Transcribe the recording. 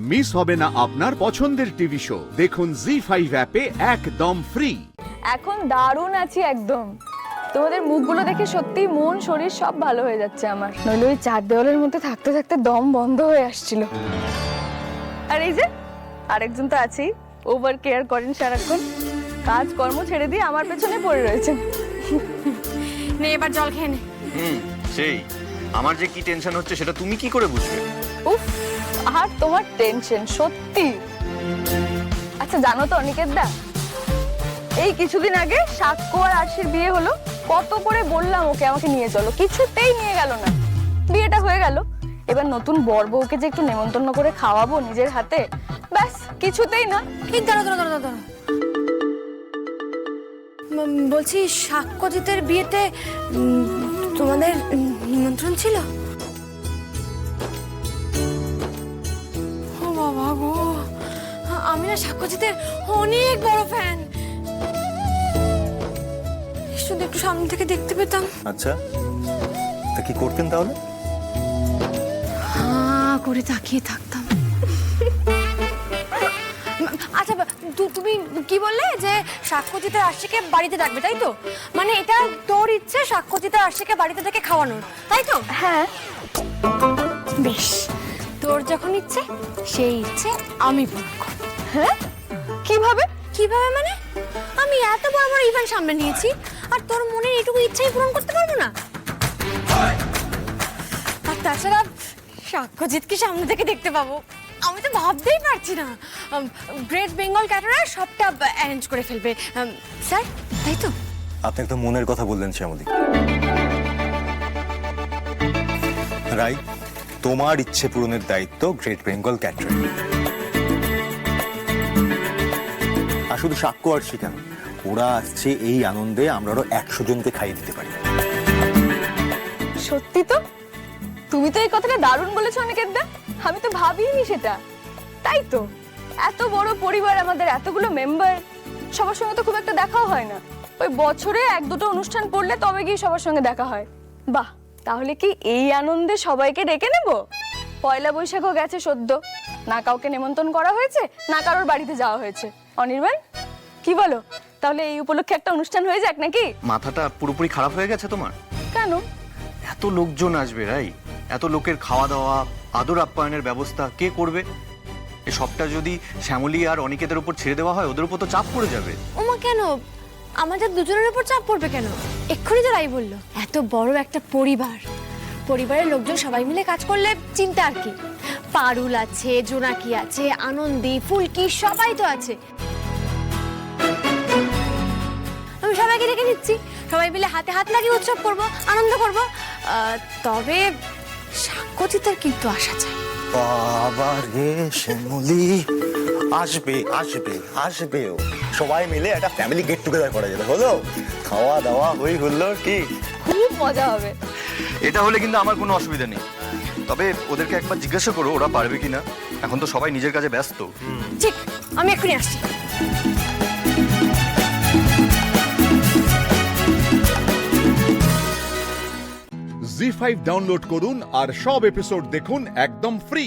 Miss হবে না আপনার পছন্দের টিভি শো। দেখুন জি5 অ্যাপে একদম ফ্রি। এখন দারুণ আছি একদম। তোমাদের মুখগুলো দেখে সত্যি মন শরীর সব ভালো হয়ে যাচ্ছে আমার। নইলে ওই চার দেওয়ালের মধ্যে থাকতে থাকতে দম বন্ধ হয়ে আসছিল। আর এই যে আরেকজন তো আছেই, ওভার কেয়ার করেন সারাক্ষণ, কাজ কর্ম ছেড়ে দিয়ে আমার পেছনে পড়ে রয়েছেন। নে এবার জল খেয়ে নে। সেই আমার যে কি টেনশন হচ্ছে সেটা তুমি কি করে বুঝবে? উফ, আর তোমার টেনশন সত্যি। আচ্ছা জানো তো অনিকেত দা, এই কিছুদিন আগে সাক্ষ্য আর আরশির বিয়ে হলো। কত করে বললাম ওকে আমাকে নিয়ে চলো, কিছুতেই নিয়ে গেল না। বিয়েটা হয়ে গেল, এবার নতুন বর বউকে যে একটু নেমন্তন্ন করে খাওয়াবো নিজের হাতে, ব্যাস কিছুতেই না। এই দাঁড়া দাঁড়া দাঁড়া দাঁড়া, বলছি সাক্ষ্যজিতের বিয়েতে তোমাদের নিমন্ত্রণ ছিল? ও বাবা গো, আমি না সাক্ষ্যজিতের অনেক বড় ফ্যান। শুধু একটু সামনে থেকে দেখতে পেতাম। আচ্ছা, তা কি করতেন তাহলে? হাঁ করে তাকিয়ে থাকতাম। আচ্ছা তুমি কি বললে যে সাক্ষ্যজিতের আরশিকে বাড়িতে ডাকবে, তাই তো? মানে এটা তোর ইচ্ছে সাক্ষ্যজিতের আরশিকে বাড়িতে ডেকে খাওয়ানোর, তাই তো? হ্যাঁ। বেশ, তোর যখন ইচ্ছে সেই ইচ্ছে আমি পূরণ করব। হ্যাঁ, কিভাবে? কিভাবে মানে? আমি এত বড় বড় ইভেন্ট সামনে নিয়েছি, আর তোর মনের এটুকু ইচ্ছাই পূরণ করতে পারবো না? আর তাছাড়া সাক্ষ্যজিৎকে সামনে থেকে দেখতে পাবো, আমি তো ভাবতেই পারছি না। গ্রেট বেঙ্গল ক্যাটারার সবটা অ্যারেঞ্জ করে ফেলবে স্যার, তাই তো? আপনি একদম মনের কথা বললেন শ্যামলী। রাই, তোমার ইচ্ছে পূরণের দায়িত্ব গ্রেট বেঙ্গল ক্যাটারিং। আর শুধু সাক্ষ্য আর শিকার, ওরা আসছে এই আনন্দে আমরা আরো 100 জনকে খাইয়ে দিতে পারি। সত্যি তো, তুমি তো এই কথাটা দারুণ বলেছো অনিকেত দা, আমি তো ভাবিনি সেটা। তাই তো, এত বড় পরিবার আমাদের, এতগুলো মেম্বার, সবার সঙ্গে তো খুব একটা দেখাও হয় না। ওই বছরে 1-2টো অনুষ্ঠান পড়লে তবে গিয়ে সবার সঙ্গে দেখা হয়। বাহ, তাহলে কি এই আনন্দে সবাইকে ডেকে নেব? পয়লা বৈশাখও গেছে সদ্য, না কাউকে নেমন্তন্ন করা হয়েছে, না কারোর বাড়িতে যাওয়া হয়েছে। অনির্বাণ, কি বলো, তাহলে এই উপলক্ষে একটা অনুষ্ঠান হয়ে যাক নাকি? মাথাটা পুরোপুরি খারাপ হয়ে গেছে তোমার? কেন? এত লোকজন আসবে রাই, এত লোকের খাওয়া দাওয়া, আদর আপ্যায়নের ব্যবস্থা কে করবে? এই সবটা যদি শ্যামলী আর অনিকেতের উপর ছেড়ে দেওয়া হয়, ওদের উপর তো চাপ পড়ে যাবে। ওমা কেন, আমাদের দুজনের উপর চাপ পড়বে কেন? এক্ষুনি তো রাই বললো এত বড় একটা পরিবার, পরিবারের লোকজন সবাই মিলে কাজ করলে চিন্তা আর কি। পারুল আছে, জোনাকি আছে, আনন্দী, ফুলকি, সবাই তো আছে। আমি সবাইকে ডেকে নিচ্ছি, সবাই মিলে হাতে হাত লাগিয়ে উৎসব করব, আনন্দ করব। তবে সাক্ষ্যজিতের কিন্তু আসা চাই। বাবা রে শ্যামলী, আসবে আসবে আসবে ও। সবাই মিলে একটা ফ্যামিলি গেট টুগেদার করা যাবে, হলো? খাওয়া দাওয়া হই হলো, কি খুব মজা হবে। এটা হলে কিন্তু আমার কোনো অসুবিধা নেই, তবে ওদেরকে একবার জিজ্ঞাসা করো ওরা পারবে কিনা। এখন তো সবাই নিজের কাজে ব্যস্ত। ঠিক, আমি এক্ষুনি আসছি। জি5 ডাউনলোড করুন আর সব এপিসোড দেখুন একদম ফ্রি।